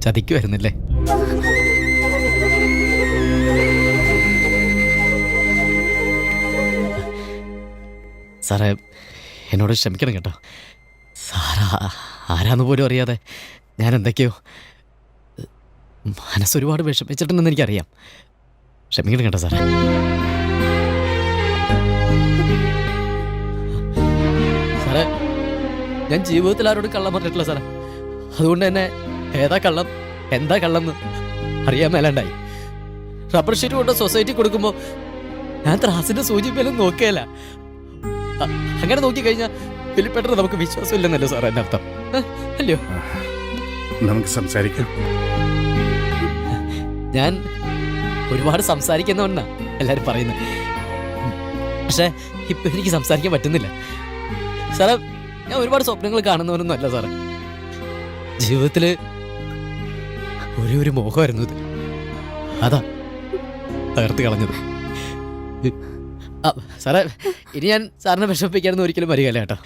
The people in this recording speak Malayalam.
ചതിക്കുമായിരുന്നില്ലേ? സാറേ, എന്നോട് ക്ഷമിക്കണം കേട്ടോ. സാറാ ആരാന്ന് പോലും അറിയാതെ ഞാൻ എന്തൊക്കെയോ മനസ്സൊരുപാട് വിഷമിച്ചിട്ടുണ്ടെന്ന് എനിക്കറിയാം. ക്ഷമിക്കണം കേട്ടോ സാറേ. സാറേ, ഞാൻ ജീവിതത്തിൽ ആരോടും കള്ളം പറഞ്ഞിട്ടില്ല സാറേ. അതുകൊണ്ട് തന്നെ ഏതാ കള്ളം എന്താ കള്ളം എന്ന് അറിയാൻ മേലാണ്ടായി. റബ്ബർ ഷീറ്റ് കൊണ്ട് സൊസൈറ്റി കൊടുക്കുമ്പോൾ ഞാൻ ത്രാസിന്റെ സൂചിപ്പേലും നോക്കിയല്ല. അങ്ങനെ നോക്കിക്കഴിഞ്ഞാൽ വലിയപ്പെട്ടത് നമുക്ക് വിശ്വാസമില്ലെന്നല്ലോ സാർ എൻ്റെ അർത്ഥം, അല്ലയോ? നമുക്ക് സംസാരിക്കാം. ഞാൻ ഒരുപാട് സംസാരിക്കുന്നവന്നാ എല്ലാവരും പറയുന്നത്. പക്ഷെ ഇപ്പൊ എനിക്ക് സംസാരിക്കാൻ പറ്റുന്നില്ല സാറേ. ഞാൻ ഒരുപാട് സ്വപ്നങ്ങൾ കാണുന്നവനൊന്നും അല്ല സാറേ. ജീവിതത്തില് ഒരു മോഹമായിരുന്നു ഇത്. അതാ തകർത്ത് കളഞ്ഞത്. സാറേ, ഇനി ഞാൻ സാറിനെ വിഷമിപ്പിക്കാനൊന്നും ഒരിക്കലും വരികയല്ല കേട്ടോ.